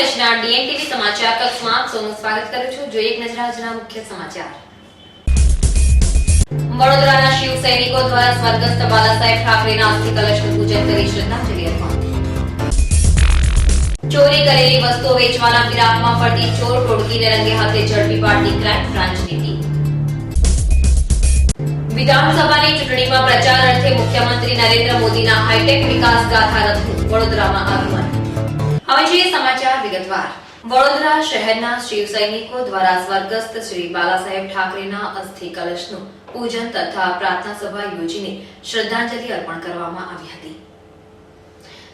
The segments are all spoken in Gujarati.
રચના ડીએનટીવી સમાચાર કક્ષમાં આપ સૌનું સ્વાગત કરું છું। જોઈએ એક નજર આજના મુખ્ય સમાચાર। વડોદરાના શિવ સૈનિકો દ્વારા સ્વર્ગસ્થ બાલાસાહેબ ઠાકરેના અસ્થિ કલશનું પૂજન કરી શ્રદ્ધાંજલિ અર્પણ। ચોરી કરેલી વસ્તુઓ વેચવાના ફિરાકમાં ફરતી ચોર ટોળકીને રંગે હાથે ઝડપી પાડતી ક્રાઇમ બ્રાન્ચની ટીમ। વિધાનસભાની ચૂંટણીમાં પ્રચાર અર્થે મુખ્યમંત્રી નરેન્દ્ર મોદીના હાઈટેક વિકાસ ગાથા રથનું વડોદરામાં આગમન। હવે જોઈએ સમાચાર વિગતવાર। વડોદરા શહેરના શિવ સૈનિકો દ્વારા સ્વર્ગસ્થ શ્રી બાલાસાહેબ ઠાકરેના અસ્થિ કલશનું પૂજન તથા પ્રાર્થના સભા યોજીને શ્રદ્ધાંજલિ અર્પણ કરવામાં આવી હતી।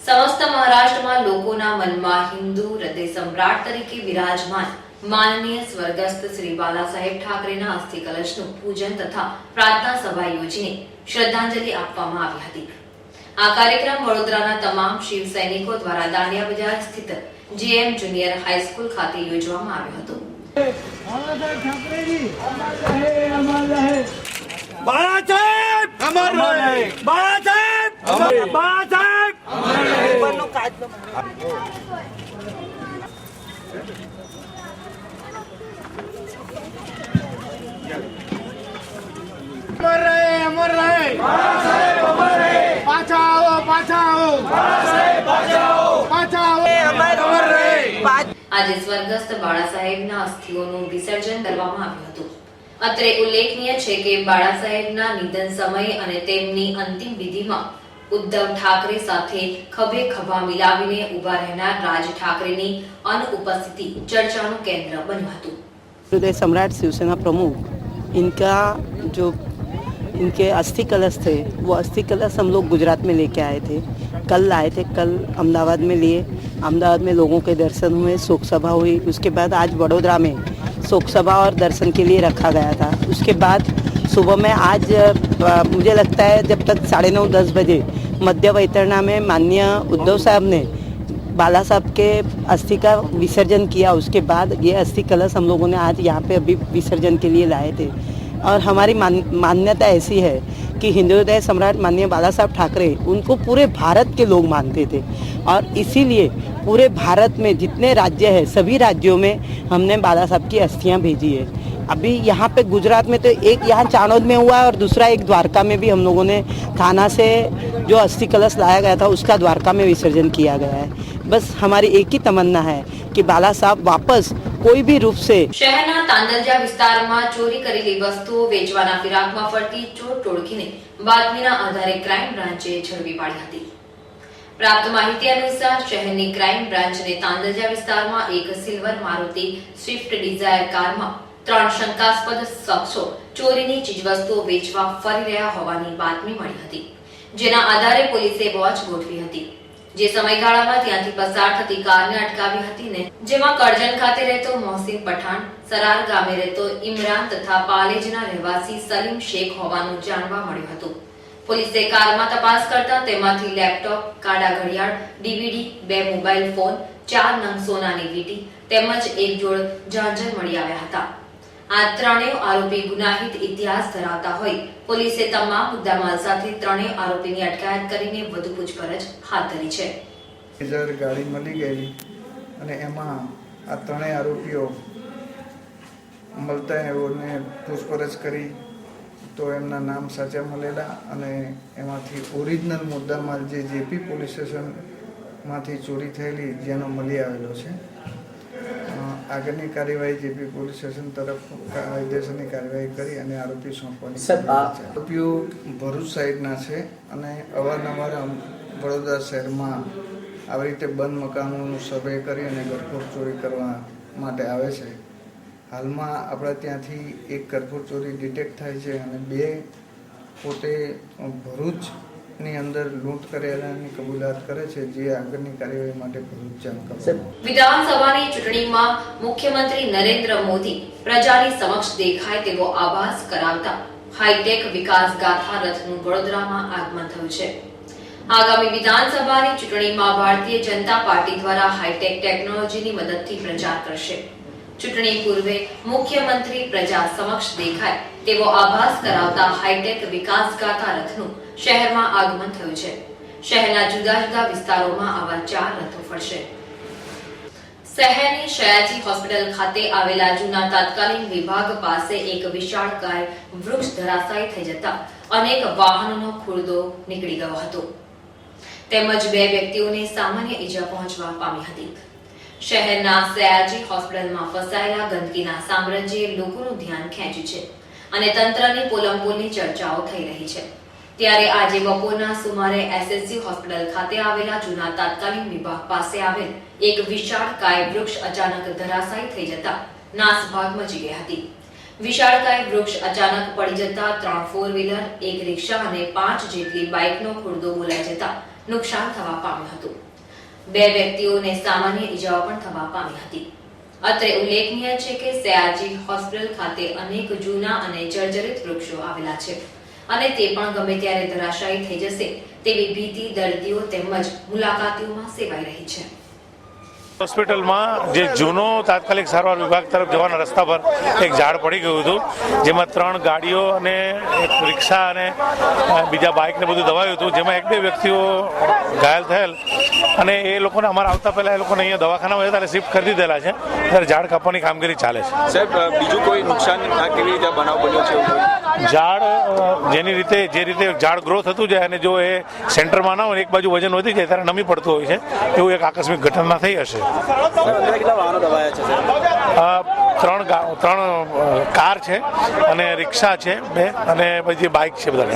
સમસ્ત મહારાષ્ટ્રમાં લોકોના મનમાં હિન્દુ હૃદય સમ્રાટ તરીકે વિરાજમાન માનનીય સ્વર્ગસ્થ શ્રી બાલાસાહેબ ઠાકરેના અસ્થિ કલશનું પૂજન તથા પ્રાર્થના સભા યોજીને શ્રદ્ધાંજલિ આપવામાં આવી હતી। આ કાર્યક્રમ વડોદરાના તમામ શિવ સૈનિકો દ્વારા દાંડિયા બજાર સ્થિત જેએમ જુનિયર હાઈસ્કૂલ ખાતે યોજવામાં આવ્યો હતો। બાલાસાહેબ અમર રહે, બાલાસાહેબ અમર રહે, બાલાસાહેબ અમર રહે। ઉપરનો કાચ અમર રહે, બાલાસાહેબ અમર રહે। પાછા આવો, પાછા આવો, બાલાસાહેબ પાછા આવો, પાછા આવો, અમર રહે। આજે સ્વર્ગસ્થ બાળાસાહેબના અસ્થિઓનું વિસર્જન કરવામાં આવ્યું હતું। અત્રે ઉલ્લેખનીય છે કે બાળાસાહેબના નિધન સમયે અને તેમની અંતિમ વિધિમાં ઉદ્ધવ ઠાકરે સાથે ખભે ખભા મિલાવીને ઊભા રહેનાર રાજ ઠાકરેની અનુપસ્થિતિ ચર્ચાનું કેન્દ્ર બન્યું હતું। हृदय सम्राट शिवसेना प्रमुख इनके अस्थि कलश थे, वो अस्थि कलश हम लोग गुजरात में लेके आए थे। कल लाए थे, कल अहमदाबाद में लिए। अहमदाबाद में लोगों के दर्शन हुए, शोक सभा हुई। उसके बाद आज वडोदरा में शोक सभा और दर्शन के लिए रखा गया था। उसके बाद सुबह में आज मुझे लगता है जब तक 9:30-10 बजे मध्य वैतरणा में माननीय उद्धव साहब ने बाला साहब के अस्थि का विसर्जन किया। उसके बाद ये अस्थि कलश हम लोगों ने आज यहाँ पे अभी विसर्जन के लिए लाए थे। और हमारी मान्यता ऐसी है कि हिंदू हृदय सम्राट माननीय बाला साहब ठाकरे उनको पूरे भारत के लोग मानते थे और इसीलिए पूरे भारत में जितने राज्य हैं सभी राज्यों में हमने बाला साहब की अस्थियाँ भेजी है। अभी यहाँ पे गुजरात में तो एक यहाँ चाणोद में हुआ है और दूसरा एक द्वारका में भी हम लोगों ने थाना से जो अस्थि कलश लाया गया था उसका द्वारका में विसर्जन किया गया है। बस हमारी एक ही तमन्ना है कि बाला साहब वापस कोई भी रूप से શહેરના તાંદલજા વિસ્તારમાં ચોરી કરેલી વસ્તુઓ વેચવાના ફિરાકમાં ફરતી ચોર ટોળકીને બાતમીના આધારે ક્રાઇમ બ્રાન્ચે ઝડપી પાડી હતી। પ્રાપ્ત માહિતી અનુસાર શહેરની ક્રાઇમ બ્રાન્ચને તાંદલજા વિસ્તારમાં એક સિલ્વર મારુતિ સ્વિફ્ટ ડિઝાયર કારમાં 3 શંકાસ્પદ શખ્સો ચોરીની ચીજવસ્તુઓ વેચવા ફરી રહ્યા હોવાની બાતમી મળી હતી, જેના આધારે પોલીસે વોચ ગોઠવી હતી। જે સમયગાળામાં ત્યાંથી પસાર થતી કારને અટકાવી હતી ને જેમાં કરજણ ખાતે રહેતો મોહસિન પઠાણ, સરાર ગામે રહેતો ઇમરાન તથા પાલેજના રહેવાસી સલીમ શેખ હોવાનું જાણવા મળ્યું હતું। પોલીસે કારમાં તપાસ કરતા તેમાંથી લેપટોપ, કાળા ઘડિયાળ, ડીવીડી, 2 મોબાઈલ ફોન, 4 નંગ સોનાની વીંટી તેમજ એક જોડ ઝાંઝર મળી આવ્યા હતા। આ ત્રણેય આરોપી ગુનાહિત ઇતિહાસ ધરાવતા હોય પોલીસે તમામ મુદ્દામાલ સાથે ત્રણેય આરોપીની અટકાયત કરીને વધુ પૂછપરછ હાથ ધરી છે। ગાડી મળી ગઈ અને એમાં આ ત્રણેય આરોપીઓ મળતા એઓને પૂછપરછ કરી તો એમના નામ સાચા મળેલા અને એમાંથી ઓરિજિનલ મુદ્દામાલ જે જેપી પોલીસ સ્ટેશનમાંથી ચોરી થયેલી જેનો મળી આવેલો છે। આગળની કાર્યવાહી જેપી પોલીસ સ્ટેશન તરફ કાયદેસરની કાર્યવાહી કરી અને આરોપી સોંપવાની છે। આરોપીઓ ભરૂચ સાઈડના છે અને અવારનવાર વડોદરા શહેરમાં આવી રીતે બંધ મકાનોનું સર્વે કરી અને ઘરફોડ ચોરી કરવા માટે આવે છે। હાલમાં આપણા ત્યાંથી એક ઘરફોડ ચોરી ડિટેક્ટ થાય છે અને 2 પોતે ભરૂચની અંદર લૂંટ કરેલાની કબૂલાત કરે છે, જે આગળની કાર્યવાહી માટે ભરૂચ જાણ કરવામાં। વિધાનસભાની ચૂંટણીમાં મુખ્યમંત્રી નરેન્દ્ર મોદી પ્રજાની સમક્ષ દેખાય તેવો આભાસ કરાવતા હાઈટેક વિકાસ ગાથા રથનું વડોદરામાં આગમન થયું છે। આગામી વિધાનસભાની ચૂંટણીમાં ભારતીય જનતા પાર્ટી દ્વારા હાઈટેક ટેકનોલોજીની મદદથી પ્રચાર કરશે। ચૂંટણી પૂર્વે મુખ્યમંત્રી પ્રજા સમક્ષ દેખાય તેવો આભાસ કરાવતા હાઈટેક વિકાસ ગાથા રથનું શહેરમાં આગમન થયું છે। શહેરના જુદા જુદા વિસ્તારોમાં આવા 4 રથો ફરશે। શહેરની સયાજી હોસ્પિટલ ખાતે આવેલા જૂના તાત્કાલિક વિભાગ પાસે એક વિશાળકાય વૃક્ષ ધરાશાયી થઈ જતા અનેક વાહનોનો ખુરદો નીકળી ગયો હતો તેમજ 2 વ્યક્તિઓને સામાન્ય ઈજા પહોંચવા પામી હતી. શહેરના સયાજી હોસ્પિટલમાં ફસાયેલા ગંદકીના સામ્રાજ્યે લોકોનું ધ્યાન ખેંચ્યું છે અને તંત્રની પોલમપોલની ચર્ચાઓ થઈ રહી છે. ત્યારે આજે બપોરના સુમારે એસએસજી હોસ્પિટલ ખાતે આવેલા જૂના તાત્કાલિક વિભાગ પાસે આવેલ એક વિશાળકાય વૃક્ષ અચાનક ધરાશાયી થઈ જતા નાસભાગ મચી ગઈ હતી. વિશાળકાય વૃક્ષ અચાનક પડી જતા 3 4-વ્હીલર, 1 રિક્ષા અને 5 જેટલી બાઇકનો ખુરદો બોલાઈ જતા નુકસાન થવા પામ્યું હતું. 2 વ્યક્તિઓને સામાન્ય ઈજાઓ પણ થવા પામી હતી. અત્રે ઉલ્લેખનીય છે કે સયાજી હોસ્પિટલ ખાતે અનેક જૂના અને જર્જરિત વૃક્ષો આવેલા છે અને તે પણ ગમે ત્યારે ધરાશાયી થઈ જશે તેવી ભીતિ દર્દીઓ તેમજ મુલાકાતીઓમાં સેવાઈ રહી છે. હોસ્પિટલમાં જે જૂનો તાત્કાલિક સારવાર વિભાગ તરફ જવાના રસ્તા પર એક ઝાડ પડી ગયું હતું, જેમાં 3 ગાડીઓ અને એક રિક્ષા અને બીજા બાઇક ને બધું દબાયું હતું, જેમાં 1-2 વ્યક્તિઓ ઘાયલ થયેલ અને એ લોકોને અમારા આવતા પહેલા એ લોકોને અહીંયા દવાખાનામાં જતા શિફ્ટ કરી દીધેલા છે. ત્યારે ઝાડ કાપવાની કામગીરી ચાલે છે. સાહેબ, બીજું કોઈ નુકસાન કેવી રીતે બનાવ બન્યો છે? ઝાડ જે રીતે ઝાડ ગ્રો થતું જાય અને જો એ સેન્ટરમાં ના હોય એક બાજુ વજન વધી જાય ત્યારે નમી પડતું હોય છે, એવું એક આકસ્મિક ઘટના થઈ હશે. કેટલા વાહનો દબાયા છે? 3 કાર છે અને રિક્ષા છે 2 અને પછી બાઇક છે. બધા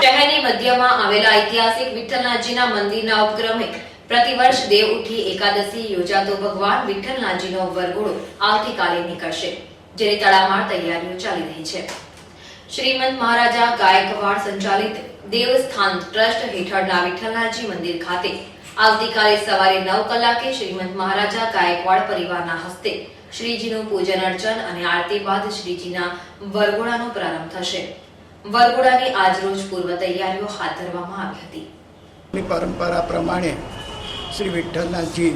શહેરની મધ્યમાં આવેલા ઐતિહાસિક વિઠ્ઠલનાથજીના મંદિરના ઉપક્રમે પ્રતિવર્ષ દેવ ઉઠી એકાદશી યોજાતો ભગવાન વિઠ્ઠલનાથજીનો વરઘોડો આવતીકાલે નીકળશે, જેની તડામાર તૈયારીઓ ચાલી રહી છે. શ્રીમંત મહારાજા ગાયકવાડ સંચાલિત દેવસ્થાન ટ્રસ્ટ હેઠળના વિઠ્ઠલનાથજી મંદિર ખાતે આવતીકાલે સવારે 9 કલાકે શ્રીમંત મહારાજા ગાયકવાડ પરિવારના હસ્તે શ્રીજીનું પૂજન અર્ચન અને આરતી બાદ શ્રીજીના વરઘોડાનો પ્રારંભ થશે. વરઘોડાની આજરોજ પૂર્વ તૈયારીઓ હાથ ધરવામાં આવી હતી. પરંપરા પ્રમાણે શ્રી વિઠ્ઠલનાથજી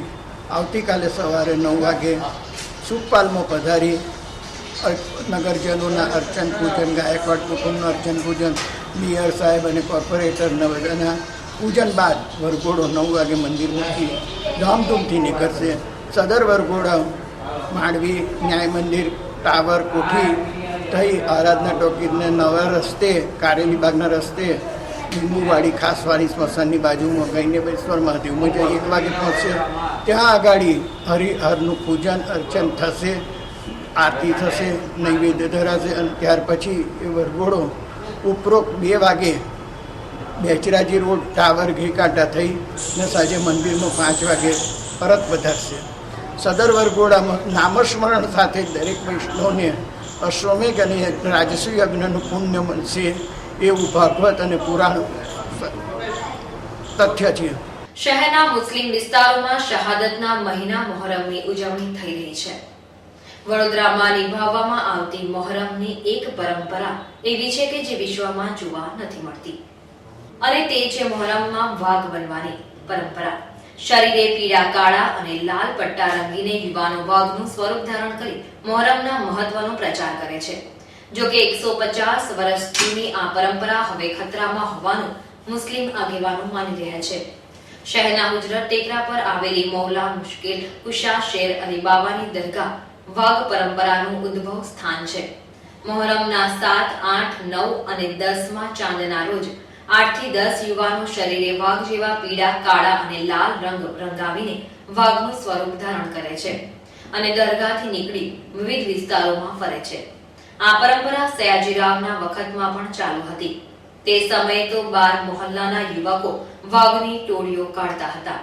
આવતીકાલે સવારે 9 વાગે સુખપાલમાં પધારી નગરજનોના અર્ચન પૂજન, ગાયકવાડ કુટુંબનું અર્ચન પૂજન, મેયર સાહેબ અને કોર્પોરેટરના બધાના પૂજન બાદ વરઘોડો 9 વાગે મંદિરમાંથી ધામધૂમથી નીકળશે. સદર વરઘોડા માંડવી, ન્યાય મંદિર, ટાવર, કોઠી થઈ આરાધના ટોકીઝને નવા રસ્તે, કારેલી બાગના રસ્તે, લીંબુવાડી ખાસવાડી સ્મશાનની બાજુમાં ગૈનેશ્વર મહાદેવમાં જઈ 1 વાગે પહોંચશે. ત્યાં આગાડી હરિહરનું પૂજન અર્ચન થશે, આરતી થશે, નૈવેદ્ય ધરાશે અને ત્યાર પછી એ વરઘોડો ઉપરોક્ત 2 વાગે બેચરાજી રોડ, ટાવર, ઘીકાંટા થઈ ને સાંજે મંદિરમાં 5 વાગે પરત વધારશે. સદર વરઘોડામાં નામસ્મરણ સાથે દરેક વૈષ્ણવને અશ્વમેઘ અને રાજસુ યજ્ઞનું પુણ્ય મળશે એવું ભાગવત અને પુરાણ તથ્ય છે. શહેરના મુસ્લિમ વિસ્તારોમાં શહાદતના મહિના મોહરમની ઉજવણી થઈ રહી છે. વડોદરામાં નિભાવવામાં આવતી મોહરમની એક પરંપરા એવી છે કે જે વિશ્વમાં જોવા નથી મળતી અને તે છે મોહરમમાં વાઘ બનવાની પરંપરા. શરીરે પીળા, કાળા અને લાલ પટ્ટા રંગીને યુવાનો વાઘનું સ્વરૂપ ધારણ કરી મોહરમના મહત્વનો પ્રચાર કરે છે. જો કે 150 વર્ષ જૂની આ પરંપરા હવે ખતરામાં હોવાનું મુસ્લિમ આગેવાનો માની રહ્યા છે. શહેરના હુજરત ટેકરા પર આવેલી મૌલા મુશ્કિલ કુશા શેર અલી બાવાની દરગાહ વાઘ પરંપરાનું ઉદ્ભવ સ્થાન છે. મોહરમના 7, 8, 9 અને 10માં ચાંદના રોજ 8 થી 10 યુવાનો શરીરે વાઘ જેવા પીળા, કાળા અને લાલ રંગ રંગાવીને વાઘનું સ્વરૂપ ધારણ કરે છે અને દરગાહથી નીકળી વિવિધ વિસ્તારોમાં ફરે છે. આ પરંપરા સયાજીરાવના વખતમાં પણ ચાલુ હતી. તે સમયે તો 12 મોહલ્લાના યુવકો વાઘની ટોળીઓ કાઢતા હતા,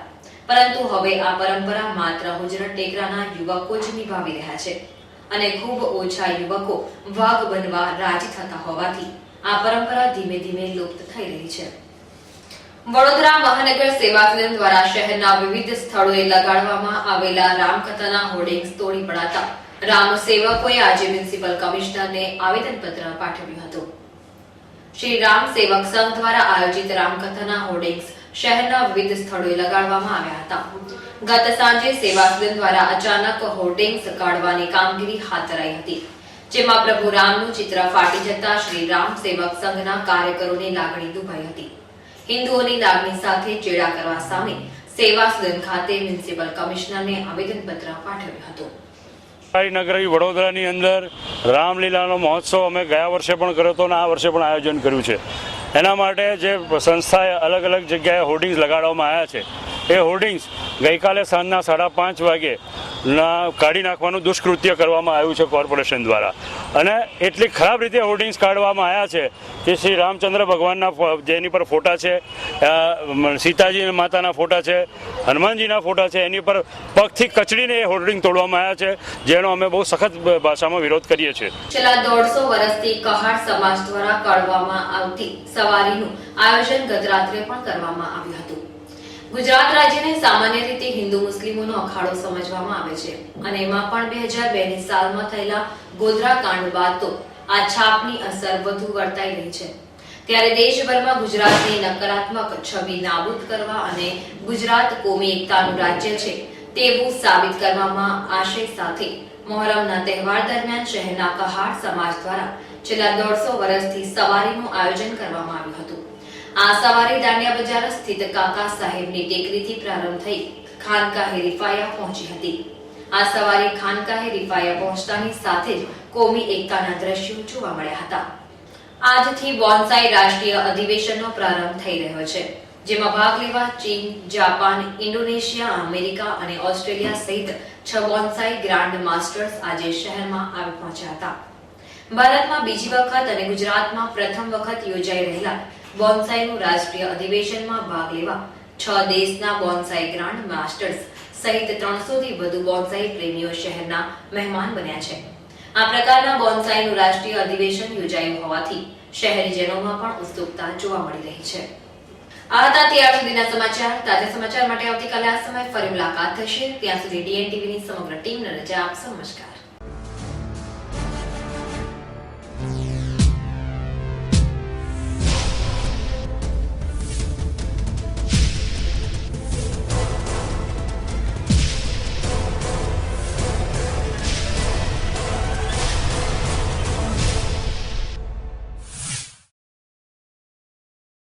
પરંતુ હવે આ પરંપરા માત્ર હુજરત ટેકરાના યુવકો જ નિભાવી રહ્યા છે અને ખૂબ ઓછા યુવકો વાઘ બનવા રાજી થતા હોવાથી આ પરંપરા ધીમે ધીમે લુપ્ત થઈ રહી છે. વડોદરા મહાનગર સેવા સદન દ્વારા શહેરના વિવિધ સ્થળોએ લગાડવામાં આવેલા રામકથાના હોર્ડિંગ્સ તોડી પડાતા રામ સેવકોએ આજે મ્યુનિસિપલ કમિશનરને આવેદનપત્ર પાઠવ્યું હતું. શ્રી રામ સેવક સંઘ દ્વારા આયોજિત રામકથાના હોર્ડિંગ્સ શહેરના વિવિધ સ્થળોએ લગાડવામાં આવ્યા હતા. ગત સાંજે સેવા સદન દ્વારા અચાનક હોર્ડિંગ્સ કાઢવાની કામગીરી હાથ ધરાઈ હતી, જેમાં પ્રભુ રામનું ચિત્ર ફાટી જતા શ્રી રામ સેવક સંઘના કાર્યકરોની લાગણી દુભાઈ હતી. હિન્દુઓની લાગણી સાથે ચેડા કરવા સામે સેવા સદન ખાતે મ્યુનિસિપલ કમિશનરને આવેદનપત્ર પાઠવ્યું હતું. નગરી વડોદરાની અંદર રામલીલાનો મહોત્સવ અમે ગયા વર્ષે પણ કર્યો હતો અને આ વર્ષે પણ આયોજન કર્યું છે. એના માટે જે સંસ્થાએ અલગ અલગ જગ્યાએ હોર્ડિંગ્સ લગાડવામાં આવ્યા છે એ હોર્ડિંગ્સ ગઈકાલે સાંજના 5:30 વાગે કાઢી નાખવાનું દુષ્કૃત્ય કરવામાં આવ્યું છે કોર્પોરેશન દ્વારા. અને એટલી ખરાબ રીતે હોર્ડિંગ્સ કાઢવામાં આવ્યા છે કે શ્રી રામચંદ્ર ભગવાનના જેની પર ફોટા છે, સીતાજી માતાના ફોટા છે, હનુમાનજીના ફોટા છે, એની પર પગથી કચડીને એ હોર્ડિંગ તોડવામાં આવ્યા છે, જેનો અમે બહુ સખત ભાષામાં વિરોધ કરીએ છીએ. છેલ્લા 150 વર્ષથી કહાર સમાજ દ્વારા કાઢવામાં આવતી સવારીનું આયોજન ગત રાત્રે પણ કરવામાં આવ્યું હતું. ગુજરાત રાજ્યને સામાન્ય રીતે હિન્દુ મુસ્લિમોનો અખાડો સમજવામાં આવે છે અને એમાં પણ 2002ની સાલમાં થયેલા ગોધરા કાંડ બાદ તો આ છાપની અસર વધુ વર્તાઈ રહી છે. ત્યારે દેશભરમાં ગુજરાતની નકારાત્મક છબી નાબૂદ કરવા અને ગુજરાત કોમી એકતાનું રાજ્ય છે તેવું સાબિત કરવામાં આશય સાથે મોહરમના તહેવાર દરમિયાન શહેરના કહાર સમાજ દ્વારા છેલ્લા 150 વર્ષથી સવારીનું આયોજન કરવામાં આવ્યું હતું. આ સવારી દાંડિયા બજાર સ્થિત કાકા સાહેબની ટેકરીથી પ્રારંભ થઈ ખાનકાહે રિફાયા પહોંચી હતી. આ સવારી ખાનકાહે રિફાયા પહોંચતાની સાથે જ કોમી એકતાના દ્રશ્યો જોવા મળ્યા હતા. આજથી બોન્સાઈ રાષ્ટ્રીય અધિવેશનનો પ્રારંભ થઈ રહ્યો છે, જેમાં ભાગ લેવા ચીન, જાપાન, ઇન્ડોનેશિયા, અમેરિકા અને ઓસ્ટ્રેલિયા સહિત 6 બોન્સાઈ ગ્રાન્ડ માસ્ટર્સ આજે શહેરમાં આવી પહોંચ્યા હતા. ભારતમાં બીજી વખત અને ગુજરાતમાં પ્રથમ વખત યોજાઈ રહેલા બોન્સાઈનું રાષ્ટ્રીય અધિવેશનમાં ભાગ લેવા 6 દેશના બોન્સાઈ ગ્રાન્ડ માસ્ટર્સ સહિત 300થી વધુ બોન્સાઈ પ્રેમીઓ શહેરના મહેમાન બન્યા છે. આ પ્રકારના બોન્સાઈનું રાષ્ટ્રીય અધિવેશન યોજાયું હોવાથી શહેરીજનોમાં પણ ઉત્સુકતા જોવા મળી રહી છે. આ હતા ત્યાર સુધીના સમાચાર. તાજા સમાચાર માટે આવતીકાલે આ સમય ફરી મુલાકાત થશે. ત્યાં સુધી DN TVની સમગ્ર ટીમને રજા આપશો. નમસ્કાર.